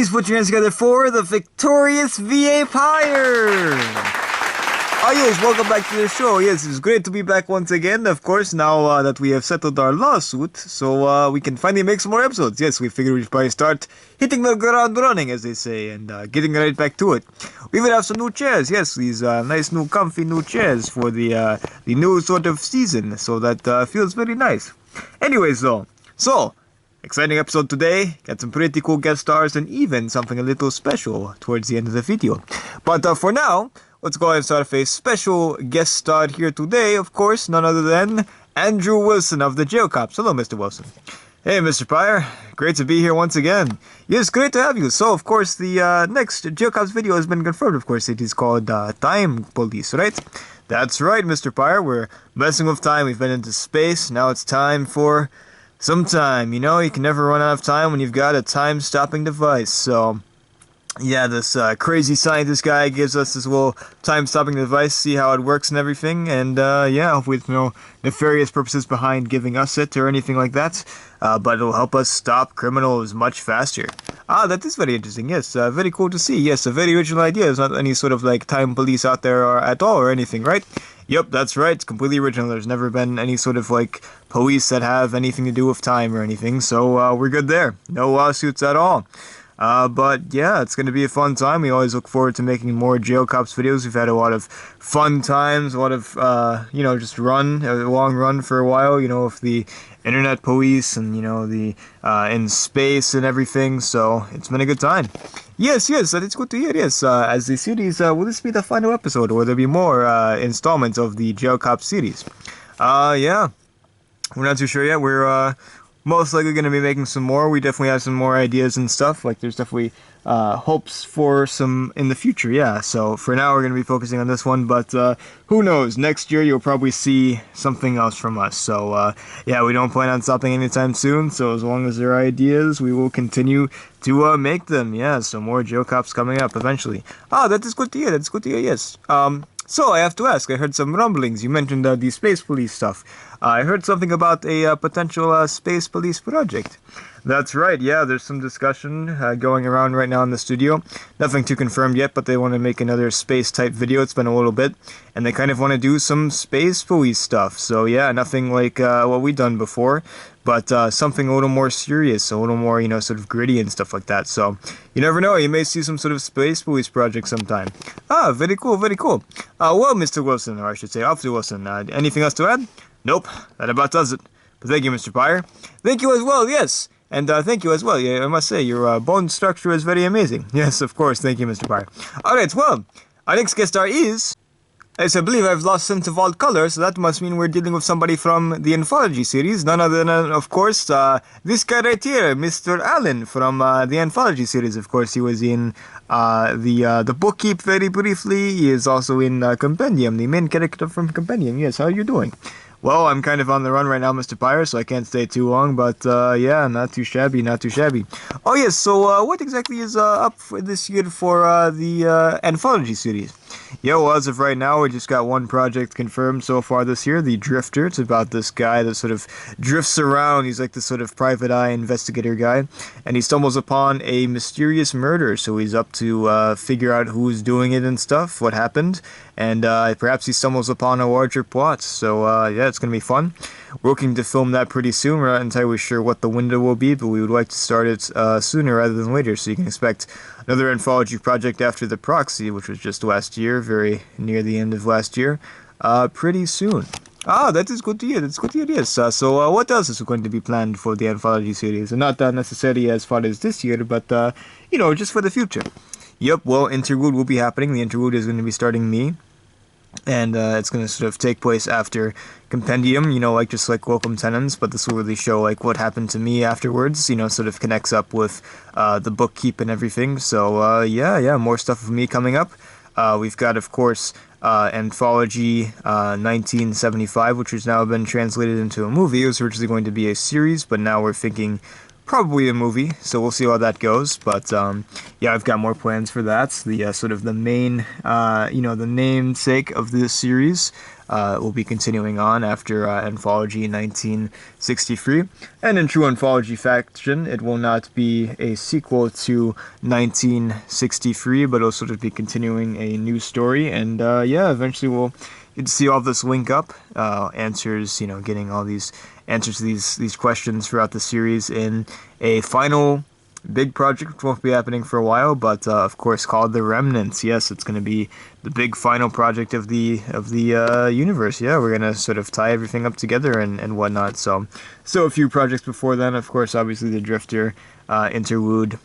Please put your hands together for the victorious V.A Pire! Ah yes, welcome back to the show. Yes, it's great to be back once again, of course, now that we have settled our lawsuit, so we can finally make some more episodes. Yes, we figured we'd probably start hitting the ground running, as they say, and getting right back to it. We even have some new chairs, yes, these nice new comfy new chairs for the new sort of season, so that feels very nice. Anyways though, so, exciting episode today, got some pretty cool guest stars and even something a little special towards the end of the video. But for now, let's go ahead and start off a special guest star here today, of course, none other than Andrew Wilson of the Jail Cops. Hello, Mr. Wilson. Hey, Mr. Pire. Great to be here once again. Yes, great to have you. So, of course, the next Jail Cops video has been confirmed, of course. It is called Time Police, right? That's right, Mr. Pire. We're messing with time. We've been into space. Now it's time for some time. You know, you can never run out of time when you've got a time-stopping device. So, yeah, this crazy scientist guy gives us this little time-stopping device, see how it works and everything, and yeah, with no nefarious purposes behind giving us it or anything like that, but it'll help us stop criminals much faster. Ah, that is very interesting, yes, very cool to see, yes, a very original idea. There's not any sort of, like, time police out there or at all or anything, right? Yep, that's right, it's completely original. There's never been any sort of, like, police that have anything to do with time or anything, so we're good there. No lawsuits at all. But yeah, it's going to be a fun time. We always look forward to making more Jail Cops videos. We've had a lot of fun times, a lot of, you know, just a long run for a while, you know, with the internet police and, you know, the, in space and everything, so it's been a good time. Yes, that is good to hear, yes, as the series, will this be the final episode, or will there be more, installments of the Jail Cops series? Yeah, we're not too sure yet. We're, most likely going to be making some more. We definitely have some more ideas and stuff. Like, there's definitely hopes for some in the future, yeah. So, for now, we're going to be focusing on this one. But, who knows? Next year, you'll probably see something else from us. So, yeah, we don't plan on stopping anytime soon. So, as long as there are ideas, we will continue to make them. Yeah, so more Jail Cops coming up eventually. Ah, that is good to hear. That's good to hear, yes. So, I have to ask, I heard some rumblings. You mentioned the space police stuff. I heard something about a potential space police project. That's right, yeah, there's some discussion going around right now in the studio. Nothing too confirmed yet, but they want to make another space-type video. It's been a little bit. And they kind of want to do some space police stuff. So, yeah, nothing like what we've done before. But something a little more serious, a little more, you know, sort of gritty and stuff like that. So, you never know, you may see some sort of space police project sometime. Ah, very cool, very cool. Well, Mr. Wilson, or I should say Officer Wilson, anything else to add? Nope, that about does it. But thank you, Mr. Pire. Thank you as well, yes. And thank you as well. Yeah, I must say, your bone structure is very amazing. Yes, of course. Thank you, Mr. Pire. Alright, well, our next guest star is... I believe I've lost sense of all color, so that must mean we're dealing with somebody from the Anthology series. None other than, of course, this guy right here, Mr. Allen from the Anthology series. Of course, he was in the Book Keep very briefly. He is also in Compendium, the main character from Compendium. Yes, how are you doing? Well, I'm kind of on the run right now, Mr. Pire, so I can't stay too long, but yeah, not too shabby, not too shabby. Oh yes, so what exactly is up for this year for the Anthology series? Yeah, well, as of right now, we just got one project confirmed so far this year, The Drifter. It's about this guy that sort of drifts around. He's like this sort of private eye investigator guy, and he stumbles upon a mysterious murder, so he's up to figure out who's doing it and stuff, what happened, and perhaps he stumbles upon a larger plot. So, yeah, it's going to be fun. We're looking to film that pretty soon. We're not entirely sure what the window will be, but we would like to start it sooner rather than later, so you can expect another anthology project after The Proxy, which was just last year, very near the end of last year, pretty soon. Ah, that is good to hear. That's good to hear, yes. So what else is going to be planned for the Anthology series? And not necessarily as far as this year, but, you know, just for the future. Yep, well, Interlude will be happening. The Interlude is going to be starting me. And it's going to sort of take place after Compendium, you know, like just like Welcome Tenants, but this will really show like what happened to me afterwards, you know, sort of connects up with the Book Keep and everything. So yeah, more stuff with me coming up. We've got, of course, Anthology 1975, which has now been translated into a movie. It was originally going to be a series, but now we're thinking probably a movie, so we'll see how that goes. But yeah, I've got more plans for that. The sort of the main, the namesake of this series will be continuing on after Anthology 1963. And in true Anthology fashion, it will not be a sequel to 1963, but it'll sort of be continuing a new story. And yeah, eventually we'll get to see all this link up, answers, getting all these answers to these questions throughout the series in a final big project, which won't be happening for a while, but of course called The Remnants. Yes, it's going to be the big final project of the universe. Yeah, we're going to sort of tie everything up together and whatnot. So a few projects before then, of course, obviously the Drifter interlude,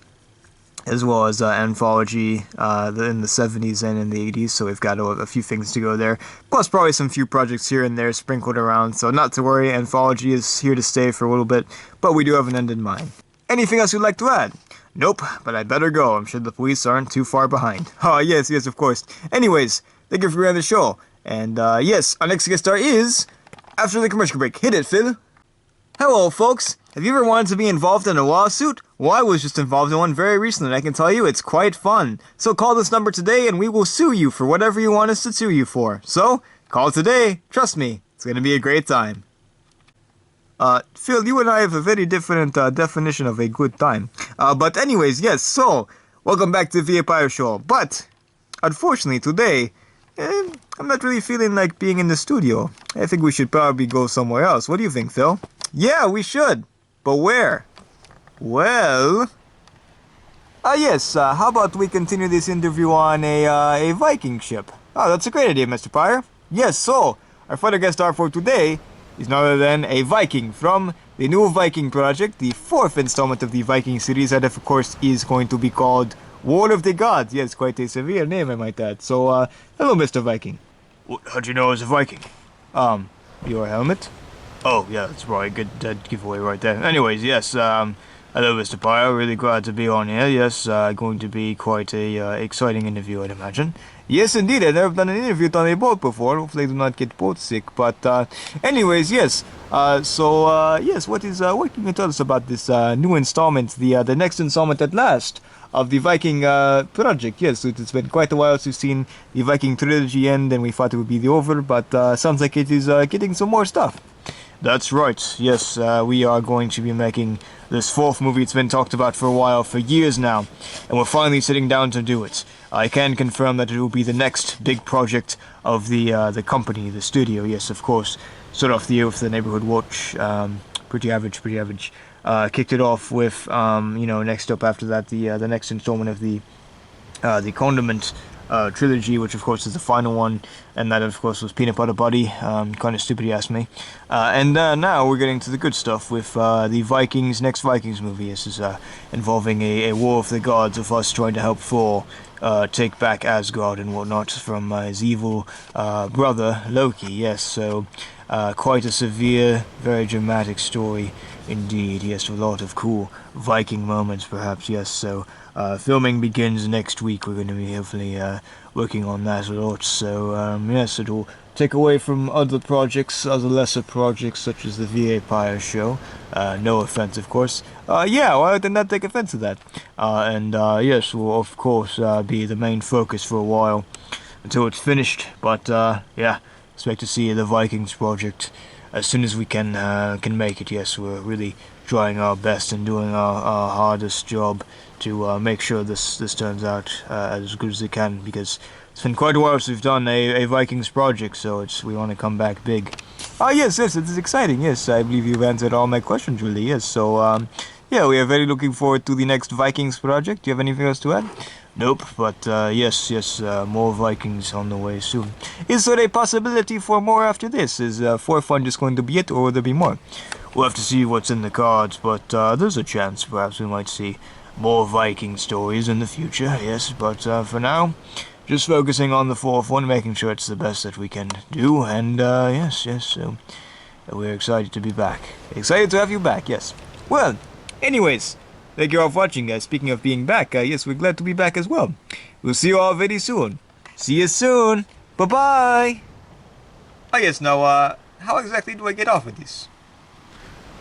as well as Anthology in the 70s and in the 80s, so we've got a few things to go there. Plus probably some few projects here and there sprinkled around, so not to worry, Anthology is here to stay for a little bit, but we do have an end in mind. Anything else you'd like to add? Nope, but I'd better go. I'm sure the police aren't too far behind. Oh, yes, of course. Anyways, thank you for being on the show. And yes, our next guest star is after the commercial break. Hit it, Phil. Hello, folks. Have you ever wanted to be involved in a lawsuit? Well, I was just involved in one very recently, and I can tell you it's quite fun. So call this number today, and we will sue you for whatever you want us to sue you for. So, call today. Trust me, it's going to be a great time. Phil, you and I have a very different definition of a good time. But anyways, yes, so, welcome back to the V.A Pire Show. But, unfortunately, today, I'm not really feeling like being in the studio. I think we should probably go somewhere else. What do you think, Phil? Yeah, we should. But where? Well... yes, how about we continue this interview on a Viking ship? Oh, that's a great idea, Mr. Pire. Yes, so, our further guest star for today is none other than a Viking from the new Viking project, the 4th installment of the Viking series, that of course is going to be called War of the Gods. Yes, quite a severe name, I might add. So, hello, Mr. Viking. How'd you know I was a Viking? Your helmet? Oh, yeah, that's probably a good giveaway right there. Anyways, yes, hello, Mr. Pire. Really glad to be on here. Yes, going to be quite a exciting interview, I'd imagine. Yes, indeed. I've never done an interview on a boat before. Hopefully I do not get boat sick. But, anyways, yes. Yes, what can you tell us about this new installment, the next installment at last of the Viking project? Yes, it's been quite a while since we've seen the Viking trilogy end, and we thought it would be the over, but sounds like it is getting some more stuff. That's right, yes, we are going to be making this 4th movie. It's been talked about for a while, for years now, and we're finally sitting down to do it. I can confirm that it will be the next big project of the company, the studio, yes, of course. Start off the year with the Neighborhood Watch, pretty average. Kicked it off with, next up after that, the next installment of the Condiment trilogy, which of course is the final one, and that of course was Peanut Butter Buddy, kind of stupid, you ask me. And now we're getting to the good stuff with the Vikings, next Vikings movie. This is involving a war of the gods, of us trying to help Thor take back Asgard and whatnot from his evil brother Loki. Yes, so quite a severe, very dramatic story indeed. Yes, a lot of cool Viking moments perhaps. Yes, so filming begins next week. We're going to be hopefully working on that a lot. So yes, it'll take away from other projects, other lesser projects such as the V.A Pire Show. No offense, of course. Yeah, why did not take offense to that? And yes, will of course be the main focus for a while until it's finished. But yeah, expect to see the Vikings project as soon as we can make it. Yes, we're really trying our best and doing our hardest job to make sure this turns out as good as it can, because it's been quite a while since we've done a Vikings project, so we want to come back big. Yes, it is exciting. Yes, I believe you've answered all my questions, really. Yes, so yeah, we are very looking forward to the next Vikings project. Do you have anything else to add? Nope, but yes, more Vikings on the way soon. Is there a possibility for more after this? Is 4 Fun just going to be it, or will there be more? We'll have to see what's in the cards, but there's a chance perhaps we might see more Viking stories in the future, yes, but for now, just focusing on the 4th one, making sure it's the best that we can do, and yes, so we're excited to be back. Excited to have you back, yes. Well, anyways, thank you all for watching, guys. Speaking of being back, yes, we're glad to be back as well. We'll see you all very soon. See you soon. Bye-bye. Yes, now, how exactly do I get off with this?